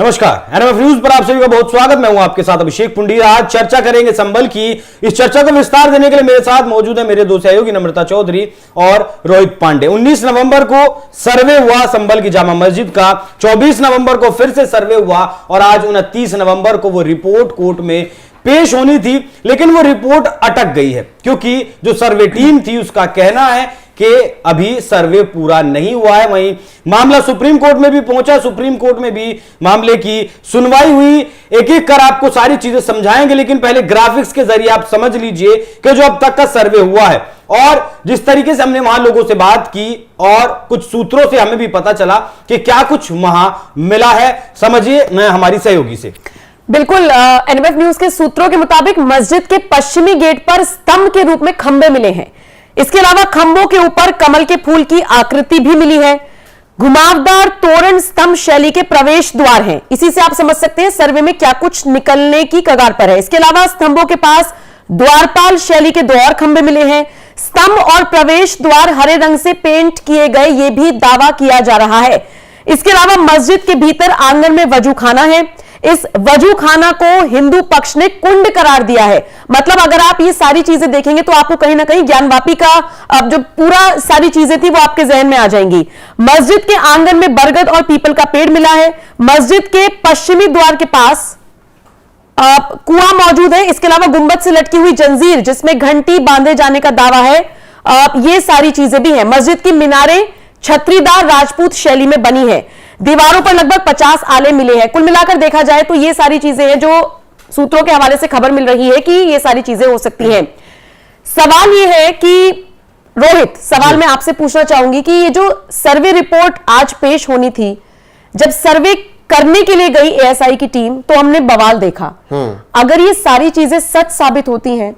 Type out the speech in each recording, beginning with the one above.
नमस्कार, NMF news पर आप सभी का बहुत स्वागत। मैं हूं आपके साथ अभिषेक पुंडीर। आज चर्चा करेंगे संभल की। इस चर्चा को विस्तार देने के लिए मेरे साथ मौजूद है मेरे दो सहयोगी नम्रता चौधरी और रोहित पांडे। 19 नवंबर को सर्वे हुआ संभल की जामा मस्जिद का, 24 नवंबर को फिर से सर्वे हुआ और आज 29 नवंबर को वो रिपोर्ट कोर्ट में पेश होनी थी, लेकिन वो रिपोर्ट अटक गई है क्योंकि जो सर्वे टीम थी उसका कहना है कि अभी सर्वे पूरा नहीं हुआ है। वहीं मामला सुप्रीम कोर्ट में भी पहुंचा, सुप्रीम कोर्ट में भी मामले की सुनवाई हुई। एक एक कर आपको सारी चीजें समझाएंगे, लेकिन पहले ग्राफिक्स के जरिए आप समझ लीजिए कि जो अब तक का सर्वे हुआ है और जिस तरीके से हमने वहां लोगों से बात की और कुछ सूत्रों से हमें भी पता चला कि क्या कुछ वहां मिला है। समझिए मैं हमारी सहयोगी से। बिल्कुल, एनएमएफ न्यूज के सूत्रों के मुताबिक मस्जिद के पश्चिमी गेट पर स्तंभ के रूप में खंभे मिले हैं। इसके अलावा खंभों के ऊपर कमल के फूल की आकृति भी मिली है। घुमावदार तोरण स्तंभ शैली के प्रवेश द्वार हैं। इसी से आप समझ सकते हैं सर्वे में क्या कुछ निकलने की कगार पर है। इसके अलावा स्तंभों के पास द्वारपाल शैली के 2 और खंभे मिले हैं। स्तंभ और प्रवेश द्वार हरे रंग से पेंट किए गए, यह भी दावा किया जा रहा है। इसके अलावा मस्जिद के भीतर आंगन में वजू खाना है। इस वजू खाना को हिंदू पक्ष ने कुंड करार दिया है। मतलब अगर आप ये सारी चीजें देखेंगे तो आपको कहीं ना कहीं ज्ञानवापी का अब जो पूरा सारी चीजें थी वो आपके जहन में आ जाएंगी। मस्जिद के आंगन में बरगद और पीपल का पेड़ मिला है। मस्जिद के पश्चिमी द्वार के पास कुआं मौजूद है। इसके अलावा गुंबद से लटकी हुई जंजीर जिसमें घंटी बांधे जाने का दावा है, ये सारी चीजें भी हैं। मस्जिद की मीनारें छतरीदार राजपूत शैली में बनी है। दीवारों पर लगभग 50 आले मिले हैं। कुल मिलाकर देखा जाए तो ये सारी चीजें हैं जो सूत्रों के हवाले से खबर मिल रही है कि ये सारी चीजें हो सकती हैं। सवाल ये है कि रोहित, सवाल मैं आपसे पूछना चाहूंगी कि ये जो सर्वे रिपोर्ट आज पेश होनी थी, जब सर्वे करने के लिए गई एएसआई की टीम तो हमने बवाल देखा। अगर ये सारी चीजें सच साबित होती हैं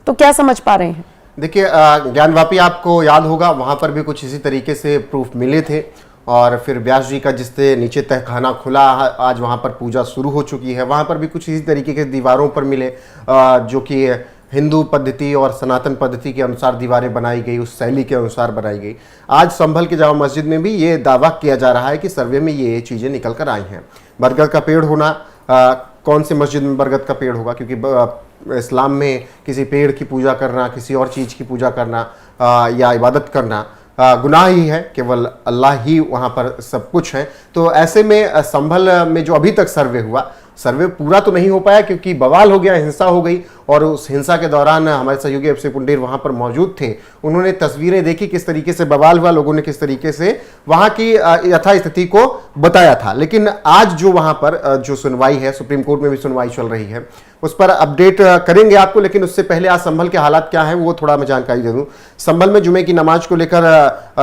तो क्या समझ पा रहे हैं? देखिए, ज्ञानवापी आपको याद होगा, वहां पर भी कुछ इसी तरीके से प्रूफ मिले थे और फिर व्यास जी का जिससे नीचे तहखाना खुला, आज वहाँ पर पूजा शुरू हो चुकी है। वहाँ पर भी कुछ इसी तरीके के दीवारों पर मिले, जो कि हिंदू पद्धति और सनातन पद्धति के अनुसार दीवारें बनाई गई, उस शैली के अनुसार बनाई गई। आज संभल के जामा मस्जिद में भी ये दावा किया जा रहा है कि सर्वे में ये चीज़ें निकल कर आई हैं। बरगद का पेड़ होना, कौन से मस्जिद में बरगद का पेड़ होगा? क्योंकि इस्लाम में किसी पेड़ की पूजा करना, किसी और चीज़ की पूजा करना या इबादत करना गुनाह ही है। केवल अल्लाह ही वहाँ पर सब कुछ है। तो ऐसे में संभल में जो अभी तक सर्वे हुआ, सर्वे पूरा तो नहीं हो पाया क्योंकि बवाल हो गया, हिंसा हो गई। और उस हिंसा के दौरान हमारे सहयोगी अभिषेक पुंडीर वहाँ पर मौजूद थे। उन्होंने तस्वीरें देखी किस तरीके से बवाल हुआ, लोगों ने किस तरीके से वहाँ की यथास्थिति को बताया था। लेकिन आज जो वहाँ पर जो सुनवाई है, सुप्रीम कोर्ट में भी सुनवाई चल रही है, उस पर अपडेट करेंगे आपको। लेकिन उससे पहले आज संभल के हालात क्या हैं वो थोड़ा मैं जानकारी दे दूं। संभल में जुमे की नमाज को लेकर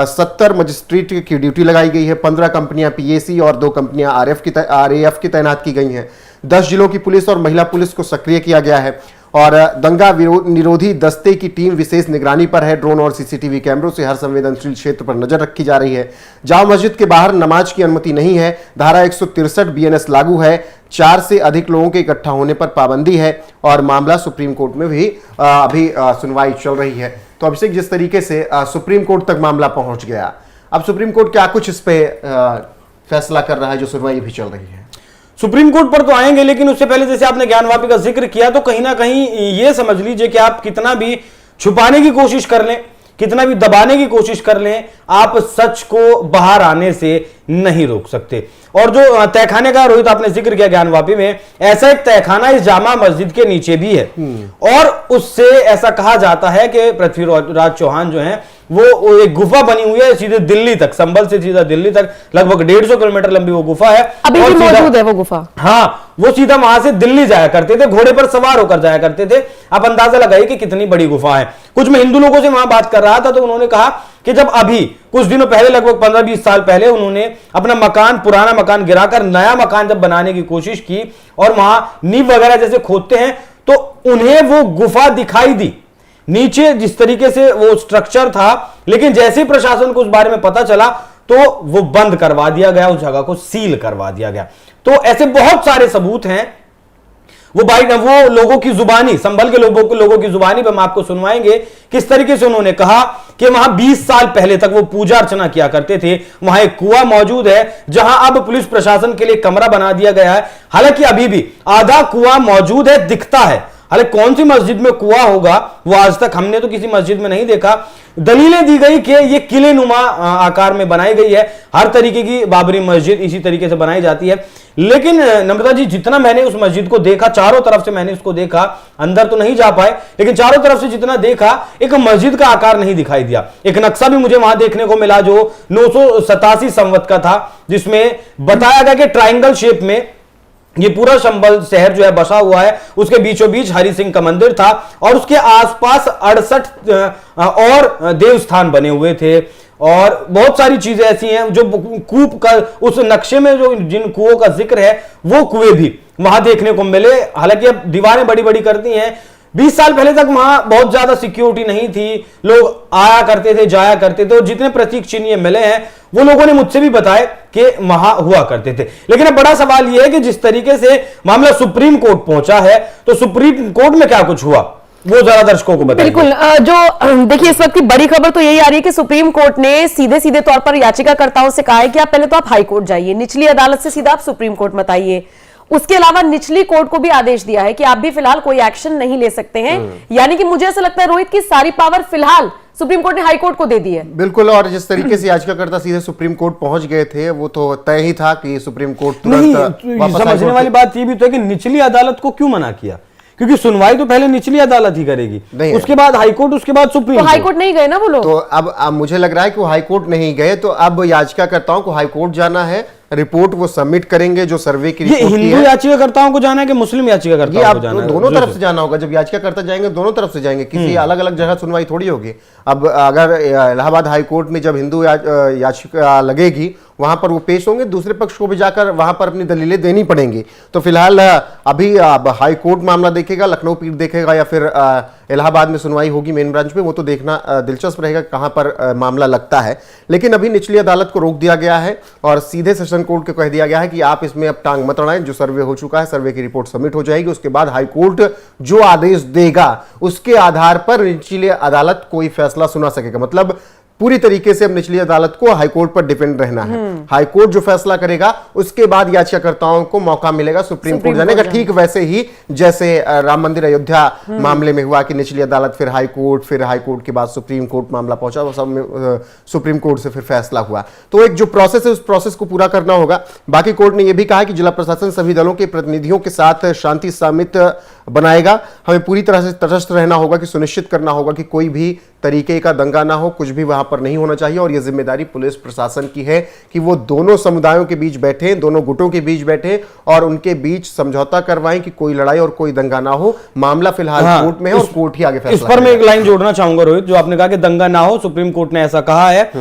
70 मजिस्ट्रेट की ड्यूटी लगाई गई है। 15 कंपनियां पीएसी और 2 कंपनियां आरएएफ की तैनात की गई हैं। 10 जिलों की पुलिस और महिला पुलिस को सक्रिय किया गया है और दंगा निरोधी दस्ते की टीम विशेष निगरानी पर है। ड्रोन और सीसीटीवी कैमरों से हर संवेदनशील क्षेत्र पर नजर रखी जा रही है। जामा मस्जिद के बाहर नमाज की अनुमति नहीं है। धारा 163 बीएनएस लागू है। 4 से अधिक लोगों के इकट्ठा होने पर पाबंदी है और मामला सुप्रीम कोर्ट में भी अभी सुनवाई चल रही है। तो अभिषेक, जिस तरीके से सुप्रीम कोर्ट तक मामला पहुंच गया, अब सुप्रीम कोर्ट क्या कुछ इस पे फैसला कर रहा है, जो सुनवाई भी चल रही है? सुप्रीम कोर्ट पर तो आएंगे, लेकिन उससे पहले जैसे आपने ज्ञानवापी का जिक्र किया तो कहीं ना कहीं ये समझ लीजिए कि आप कितना भी छुपाने की कोशिश कर लें, कितना भी दबाने की कोशिश कर लें, आप सच को बाहर आने से नहीं रोक सकते। और जो तहखाने का रोहित आपने जिक्र किया ज्ञानवापी में, ऐसा एक तहखाना इस जामा मस्जिद के नीचे भी है और उससे ऐसा कहा जाता है कि पृथ्वीराज चौहान जो है वो एक गुफा बनी हुई है सीधे दिल्ली तक, संभल से सीधा दिल्ली तक लगभग 150 किलोमीटर लंबी वो गुफा है। अभी भी मौजूद है वो गुफा। हाँ, वो सीधा वहां से दिल्ली जाया करते थे, घोड़े पर सवार होकर जाया करते थे। आप अंदाजा लगाइए कि कितनी बड़ी गुफा है। कुछ मैं हिंदू लोगों से वहां बात कर रहा था तो उन्होंने कहा कि जब अभी कुछ दिनों पहले, लगभग 15-20 साल पहले, उन्होंने अपना मकान, पुराना मकान गिराकर नया मकान जब बनाने की कोशिश की और वहां नींव वगैरह जैसे खोदते हैं तो उन्हें वो गुफा दिखाई दी नीचे जिस तरीके से वो स्ट्रक्चर था। लेकिन जैसे ही प्रशासन को उस बारे में पता चला तो वो बंद करवा दिया गया, उस जगह को सील करवा दिया गया। तो ऐसे बहुत सारे सबूत हैं वो लोगों की जुबानी, संभल के लोगों की जुबानी पे हम आपको सुनवाएंगे किस तरीके से उन्होंने कहा कि वहां 20 साल पहले तक वो पूजा अर्चना किया करते थे। वहां एक कुआं मौजूद है जहां अब पुलिस प्रशासन के लिए कमरा बना दिया गया है। हालांकि अभी भी आधा कुआं मौजूद है, दिखता है। हालांकि कौन सी मस्जिद में कुआं होगा वो आज तक हमने तो किसी मस्जिद में नहीं देखा। दलीलें दी गई कि ये किले नुमा आकार में बनाई गई है। हर तरीके की बाबरी मस्जिद इसी तरीके से बनाई जाती है। लेकिन नम्रता जी, जितना मैंने उस मस्जिद को देखा, चारों तरफ से मैंने उसको देखा, अंदर तो नहीं जा पाए, लेकिन चारों तरफ से जितना देखा, एक मस्जिद का आकार नहीं दिखाई दिया। एक नक्शा भी मुझे वहां देखने को मिला जो 987 संवत का था, जिसमें बताया गया कि ट्रायंगल शेप में ये पूरा संभल शहर जो है बसा हुआ है। उसके बीचों बीच हरि सिंह का मंदिर था और उसके आसपास 68 और देवस्थान बने हुए थे। और बहुत सारी चीजें ऐसी हैं जो कूप का उस नक्शे में जो जिन कुओं का जिक्र है वो कुएं भी वहां देखने को मिले। हालांकि अब दीवारें बड़ी बड़ी करती हैं। 20 साल पहले तक वहां बहुत ज्यादा सिक्योरिटी नहीं थी, लोग आया करते थे, जाया करते थे, और जितने प्रतीक चिन्ह मिले हैं वो लोगों ने मुझसे भी बताए कि वहां हुआ करते थे। लेकिन अब बड़ा सवाल यह है कि जिस तरीके से मामला सुप्रीम कोर्ट पहुंचा है, तो सुप्रीम कोर्ट में क्या कुछ हुआ वो जरा दर्शकों को बताइए। बिल्कुल, जो देखिए इस वक्त की बड़ी खबर तो यही आ रही है कि सुप्रीम कोर्ट ने सीधे सीधे तौर पर याचिकाकर्ताओं से कहा है कि आप पहले तो आप हाई कोर्ट जाइए, निचली अदालत से सीधा आप सुप्रीम कोर्ट मत आइए। उसके अलावा निचली कोर्ट को भी आदेश दिया है कि आप भी फिलहाल कोई एक्शन नहीं ले सकते हैं। यानी कि मुझे ऐसा लगता है रोहित की सारी पावर फिलहाल सुप्रीम कोर्ट ने हाई कोर्ट को दे दी है। बिल्कुल, और जिस तरीके से याचिकाकर्ता सीधे सुप्रीम कोर्ट पहुंच गए थे वो तो तय ही था कि सुप्रीम कोर्ट तुरंत वापस समझने वाली बात ये भी तो है कि निचली अदालत को क्यों मना किया, क्योंकि सुनवाई तो पहले निचली अदालत ही करेगी, उसके बाद हाईकोर्ट, उसके बाद सुप्रीम कोर्ट। तो हाईकोर्ट नहीं गए ना वो लोग। तो अब मुझे लग रहा है कि वो हाईकोर्ट नहीं गए, तो अब याचिकाकर्ताओं को हाईकोर्ट जाना है, रिपोर्ट वो सबमिट करेंगे जो सर्वे की रिपोर्ट हिंदू याचिकाकर्ताओं को जाना है कि मुस्लिम याचिकाकर्ताओं को जाना है? दोनों तरफ से जाना होगा। जब याचिकाकर्ता जाएंगे दोनों तरफ से जाएंगे, किसी अलग अलग जगह सुनवाई थोड़ी होगी। अब अगर इलाहाबाद हाईकोर्ट में जब हिंदू याचिका लगेगी वहां पर वो पेश होंगे, दूसरे पक्ष को भी जाकर वहां पर अपनी दलीलें देनी पड़ेंगी। तो फिलहाल अभी हाई कोर्ट मामला देखेगा, लखनऊ पीठ देखेगा, या फिर इलाहाबाद में सुनवाई होगी मेन ब्रांच में, वो तो देखना दिलचस्प रहेगा कहां पर मामला लगता है। लेकिन अभी निचली अदालत को रोक दिया गया है और सीधे सेशन कोर्ट को कह दिया गया है कि आप इसमें अब टांग मत अड़ाएं। जो सर्वे हो चुका है, सर्वे की रिपोर्ट सबमिट हो जाएगी, उसके बाद हाई कोर्ट जो आदेश देगा उसके आधार पर निचली अदालत कोई फैसला सुना सकेगा। मतलब पूरी तरीके से अब निचली अदालत को हाईकोर्ट पर डिपेंड रहना है। हाईकोर्ट जो फैसला करेगा उसके बाद याचिकाकर्ताओं को मौका मिलेगा सुप्रीम कोर्ट जाने का, ठीक वैसे ही जैसे राम मंदिर अयोध्या मामले में हुआ कि निचली अदालत, फिर हाईकोर्ट, फिर हाईकोर्ट के बाद सुप्रीम कोर्ट मामला पहुंचा, वो सब में सुप्रीम कोर्ट से फिर फैसला हुआ। तो एक जो प्रोसेस है उस प्रोसेस को पूरा करना होगा। बाकी कोर्ट ने यह भी कहा कि जिला प्रशासन सभी दलों के प्रतिनिधियों के साथ शांति सामित बनाएगा। हमें पूरी तरह से तटस्थ रहना होगा, कि सुनिश्चित करना होगा कि कोई भी तरीके का दंगा ना हो, कुछ भी वहां पर नहीं होना चाहिए। और यह जिम्मेदारी पुलिस प्रशासन की है कि वो दोनों समुदायों के बीच बैठे, दोनों गुटों के बीच बैठे और उनके बीच समझौता करवाएं कि कोई लड़ाई और कोई दंगा ना हो। मामला फिलहाल कोर्ट में है और कोर्ट ही आगे फैसला इस पर मैं एक लाइन जोड़ना चाहूंगा रोहित, जो आपने कहा कि दंगा ना हो, सुप्रीम कोर्ट ने ऐसा कहा है।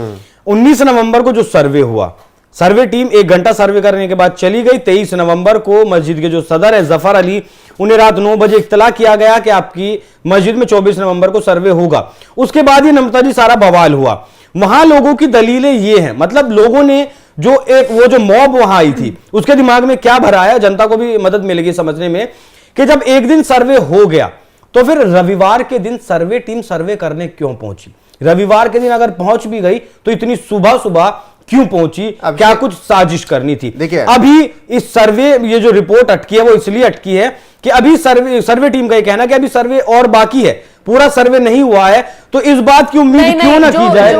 19 नवंबर को जो सर्वे हुआ, सर्वे टीम 1 घंटा सर्वे करने के बाद चली गई। 23 नवंबर को मस्जिद के जो सदर है जफर अली, उन्हें रात 9 बजे इत्तला किया गया कि आपकी मस्जिद में 24 नवंबर को सर्वे होगा। उसके बाद ही नम्रता जी सारा बवाल हुआ। वहां लोगों की दलीलें ये हैं, मतलब लोगों ने जो वो जो मॉब वहां आई थी उसके दिमाग में क्या भरा है, जनता को भी मदद मिलेगी समझने में, कि जब एक दिन सर्वे हो गया तो फिर रविवार के दिन सर्वे टीम सर्वे करने क्यों पहुंची? रविवार के दिन अगर पहुंच भी गई तो इतनी सुबह सुबह क्यों पहुंची? क्या कुछ साजिश करनी थी? देखिए, अभी इस सर्वे, ये जो रिपोर्ट अटकी है वो इसलिए अटकी है कि अभी सर्वे टीम का ये कहना कि अभी सर्वे और बाकी है, पूरा सर्वे नहीं हुआ है। तो इस बात की उम्मीद क्यों ना की जाए?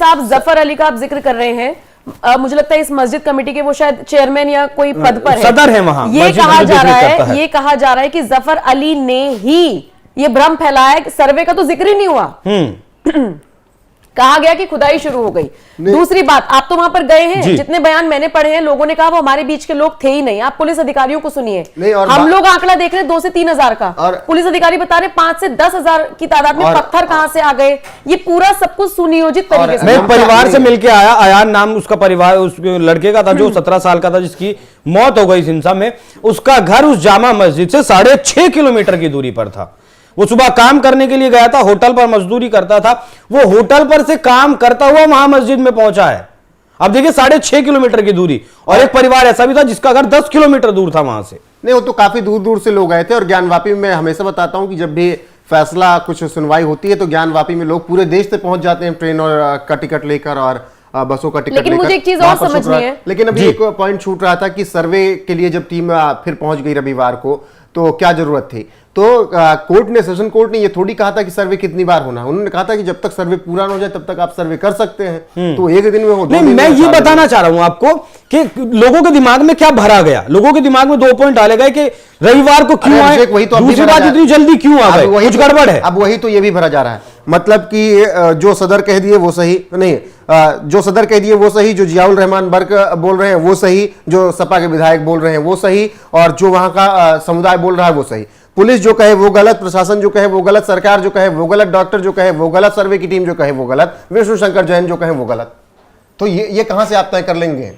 आप जफर अली का आप जिक्र कर रहे हैं, मुझे लगता है इस मस्जिद कमेटी के वो शायद चेयरमैन या कोई पद पर है, सदर है वहां। ये कहा जा रहा है कि जफर अली ने ही ये भ्रम फैलाया, सर्वे का तो जिक्र ही नहीं हुआ। कहा गया कि खुदाई शुरू हो गई। दूसरी बात, आप तो वहां पर गए हैं, जितने बयान मैंने पढ़े हैं लोगों ने कहा वो हमारे बीच के लोग थे ही नहीं। आप पुलिस अधिकारियों को सुनिए, हम लोग आंकड़ा देख रहे हैं 2 से 3 हजार का, और पुलिस अधिकारी बता रहे 5 से 10 हजार की तादाद में पत्थर कहां से आ गए। ये पूरा सब कुछ सुनियोजित तरीके से। मैं परिवार से मिलकर आया, अयान नाम उसका परिवार, उस लड़के का था जो 17 साल का था, जिसकी मौत हो गई हिंसा में। उसका घर उस जामा मस्जिद से 6.5 किलोमीटर की दूरी पर था। वो सुबह काम करने के लिए गया था, होटल पर मजदूरी करता था, वो होटल पर से काम करता हुआ वहां मस्जिद में पहुंचा है। अब देखिए 6.5 किलोमीटर की दूरी, और एक परिवार ऐसा भी था जिसका घर 10 किलोमीटर दूर था वहां से। नहीं, वो तो काफी दूर दूर से लोग आए थे। और ज्ञानवापी में हमेशा बताता हूं कि जब भी फैसला कुछ सुनवाई होती है तो ज्ञानवापी में लोग पूरे देश से पहुंच जाते हैं, ट्रेन और का टिकट लेकर और बसों का टिकट लेकर। लेकिन मुझे एक चीज और समझनी है, लेकिन अभी एक पॉइंट छूट रहा था कि सर्वे के लिए जब टीम फिर पहुंच गई रविवार को तो क्या जरूरत थी। तो कोर्ट ने, सेशन कोर्ट ने ये थोड़ी कहा था कि सर्वे कितनी बार होना, उन्होंने कहा था कि जब तक सर्वे पूरा ना हो जाए तब तक आप सर्वे कर सकते हैं। तो एक दिन में हो, नहीं, मैं ये बताना चाह रहा हूं आपको कि लोगों के दिमाग में क्या भरा गया। लोगों के दिमाग में 2 पॉइंट डाले गए कि रविवार को क्यों आए, वही तो दूसरी बात इतनी जल्दी क्यों आ गए, कुछ गड़बड़ है। अब वही तो ये भी भरा जा रहा है, मतलब कि जो सदर कह दिए वो सही नहीं, जो सदर कह दिए वो सही, जो जियाउल रहमान बर्क बोल रहे हैं वो सही, जो सपा के विधायक बोल रहे हैं वो सही, और जो वहां का समुदाय बोल रहा है वो सही। पुलिस जो कहे वो गलत, प्रशासन जो कहे वो गलत, सरकार जो कहे वो गलत, डॉक्टर जो कहे वो गलत, सर्वे की टीम जो कहे वो गलत, विष्णु शंकर जैन जो कहे वो गलत। तो ये कहां से आप तय कर लेंगे?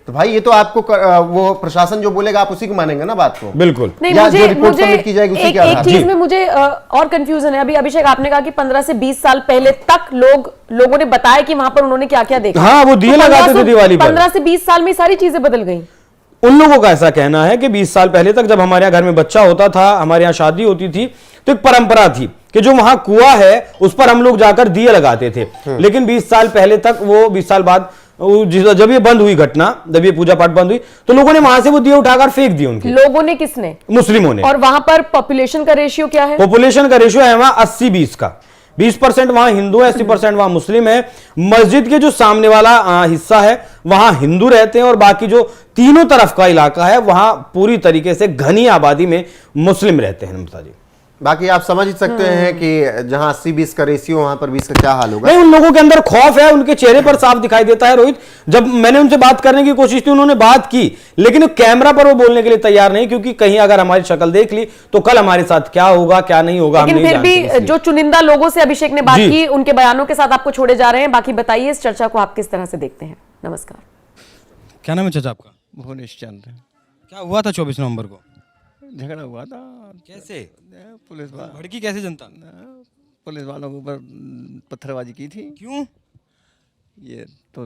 तो भाई ये तो आपको वो प्रशासन जो बोलेगा आप उसी को मानेंगे ना बात को। बिल्कुल। नहीं, या मुझे जो रिपोर्ट सबमिट की जाएगी उसी के आधार। एक चीज में मुझे और कंफ्यूजन है। अभी अभिषेक आपने कहा कि 15 से 20 साल पहले तक लोगों ने बताया कि वहां पर उन्होंने क्या क्या देखा। हाँ, वो दिए लगाते थे दिवाली पर। 15 से 20 साल में सारी चीजें बदल गई। उन लोगों का ऐसा कहना है कि 20 साल पहले तक जब हमारे यहाँ घर में बच्चा होता था, हमारे यहाँ शादी होती थी, तो एक परंपरा थी कि जो वहां कुआं है उस पर हम लोग जाकर दिए लगाते थे। लेकिन 20 साल पहले तक, वो 20 साल बाद जब ये बंद हुई घटना, जब ये पूजा पाठ बंद हुई, तो लोगों ने वहां से वो दिए उठाकर फेंक दिए। उनके लोगों ने, किसने? मुस्लिमों ने। और वहां पर पॉपुलेशन का रेशियो क्या है? पॉपुलेशन का रेशियो है वहां 80-20 का। 20% वहां हिंदू है, 80% वहां मुस्लिम है। मस्जिद के जो सामने वाला हिस्सा है वहां हिंदू रहते हैं, और बाकी जो तीनों तरफ का इलाका है वहां पूरी तरीके से घनी आबादी में मुस्लिम रहते हैं। नमस्ता जी। बाकी आप समझ ही सकते हैं कि जहां 80-20 का रेशियो वहां पर 20 का क्या हाल होगा। नहीं, उन लोगों के अंदर खौफ है, उनके चेहरे पर साफ दिखाई देता है। रोहित, जब मैंने उनसे बात करने की कोशिश की, उन्होंने बात की, लेकिन कैमरा पर वो बोलने के लिए तैयार नहीं, क्योंकि कहीं अगर हमारी शक्ल देख ली तो कल हमारे साथ क्या होगा क्या नहीं होगा। लेकिन फिर भी जो चुनिंदा लोगों से अभिषेक ने बात की, उनके बयानों के साथ आपको छोड़े जा रहे हैं। बाकी बताइए इस चर्चा को आप किस तरह से देखते हैं। नमस्कार। क्या नाम है चाचा आपका? भुवनेश चंद्र। क्या हुआ था 24 नवंबर को? झगड़ा हुआ था। कैसे? पुलिस भड़की कैसे जनता? पुलिस वालों के ऊपर पत्थरबाजी की थी। क्यों? ये तो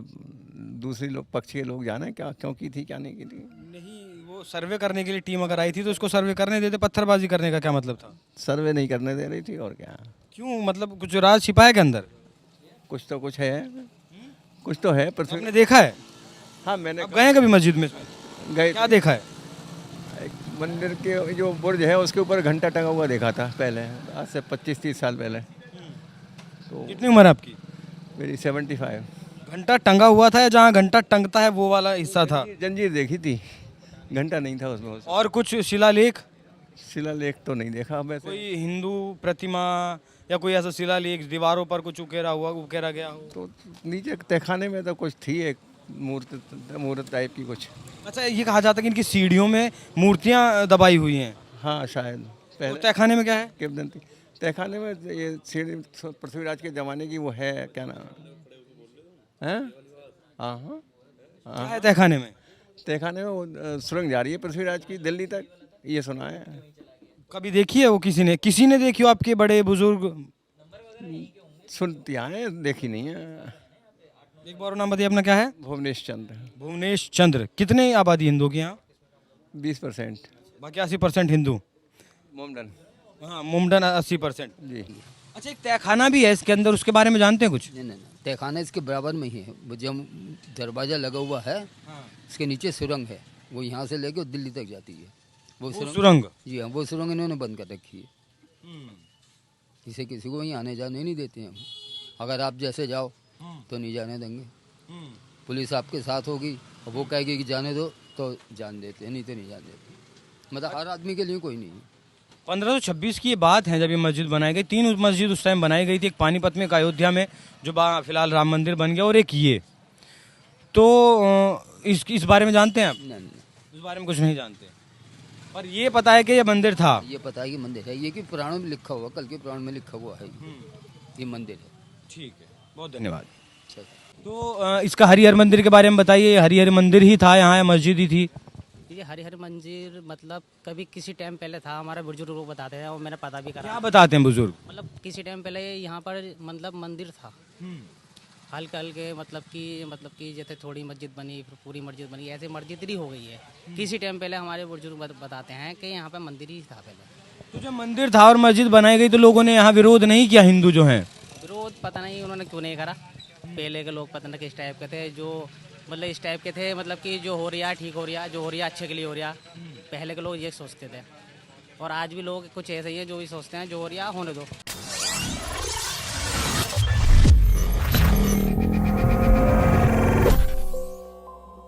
दूसरी लोग, पक्ष के लोग जाने क्या क्यों की थी, क्या नहीं की थी। नहीं, वो सर्वे करने के लिए टीम अगर आई थी तो उसको सर्वे करने देते, पत्थरबाजी करने का क्या मतलब था? सर्वे नहीं करने दे रही थी और क्या। क्यों, मतलब कुछ राज छिपा है के अंदर? कुछ तो कुछ है, कुछ तो है। पर आपने देखा है? हाँ, मैंने आप गए कभी मस्जिद में? गए। क्या देखा है? एक मंदिर के जो बुर्ज है उसके ऊपर घंटा टंगा हुआ देखा था पहले, आज से 25-30 साल पहले। तो कितनी उम्र है आपकी? मेरी 75। घंटा टंगा हुआ था या जहाँ घंटा टंगता है वो वाला हिस्सा था? जंजीर देखी थी, घंटा नहीं था उसमें। और कुछ शिलालेख? शिलालेख तो नहीं देखा वैसे। कोई हिंदू प्रतिमा या कोई ऐसा शिलालेख दीवारों पर कुछ उकेरा गया हो? तो नीचे तहखाने में तो कुछ थी, एक मूर्त टाइप की कुछ। अच्छा, ये कहा जाता है कि इनकी सीढ़ियों में मूर्तियां दबाई हुई हैं। हाँ शायद। तो तहखाने में क्या है? किंवदंती तहखाने में ये सीढ़ी पृथ्वीराज के ज़माने की वो है, क्या नाम है? हाँ हाँ क्या है तहखाने में? तहखाने में वो सुरंग जा रही है पृथ्वीराज की दिल्ली तक, ये सुना है। कभी देखी है वो? किसी ने देखी हो? आपके बड़े बुजुर्ग? सुनती आए, देखी नहीं है। एक बार नाम बताइए अपना। क्या है? भुवनेश चंद्र। भुवनेश चंद्र। कितने आबादी हिंदू की यहाँ? 20%। बाकी 80% हिंदू। मोमडन। हाँ, मुमडन 80%। जी। अच्छा, एक तहखाना भी है इसके अंदर, उसके बारे में जानते हैं कुछ? नहीं, तहखाना इसके बराबर में ही है। वो जो दरवाजा लगा हुआ है, इसके नीचे सुरंग है, वो यहाँ से लेके दिल्ली तक जाती है। वो सुरंग? जी हाँ, वो सुरंग इन्होंने बंद कर रखी है। इसे किसी को यहाँ आने जाने नहीं देते हैं। अगर आप जैसे जाओ तो नहीं जाने देंगे। पुलिस आपके साथ होगी और वो कहेगी कि जाने दो तो जान देते हैं, नहीं तो नहीं जाने देते। मतलब हर आदमी के लिए कोई नहीं है। 1526 की ये बात है जब ये मस्जिद बनाई गई। 3 मस्जिद उस टाइम बनाई गई थी, एक पानीपत में, एक अयोध्या में, जो फिलहाल राम मंदिर बन गया, और एक ये। तो इस बारे में जानते हैं आप? नहीं, इस बारे में कुछ नहीं जानते, पर ये पता है कि ये मंदिर था। ये पता है कि मंदिर है, ये कि पुराणों में लिखा हुआ, कल के पुराण में लिखा हुआ है ये मंदिर है। ठीक है, बहुत धन्यवाद। अच्छा। तो इसका हरिहर मंदिर के बारे में बताइए। हरिहर मंदिर ही था यहाँ, मस्जिद ही थी? ये हरिहर मंदिर मतलब कभी किसी टाइम पहले था, हमारे बुजुर्ग लोग बताते हैं और मैंने पता भी करा। क्या बताते हैं बुजुर्ग? मतलब किसी टाइम पहले यहाँ पर मतलब मंदिर था, हल्के हल्के मतलब कि जैसे थोड़ी मस्जिद बनी फिर पूरी मस्जिद बनी, ऐसे मस्जिद ही हो गई है। किसी टाइम पहले हमारे बुजुर्ग बताते हैं कि यहाँ पे मंदिर ही था पहले। तो जब मंदिर था और मस्जिद बनाई गई तो लोगों ने यहाँ विरोध नहीं किया, हिंदू जो हैं? विरोध पता नहीं उन्होंने क्यों नहीं करा। पहले के लोग पता नहीं किस टाइप के थे, जो मतलब इस टाइप के थे, मतलब कि जो हो रहा ठीक हो रहा, जो हो रहा अच्छे के लिए हो रहा। पहले के लोग ये सोचते थे और आज भी लोग कुछ ऐसे ही हैं जो भी सोचते हैं जो हो रहा होने दो।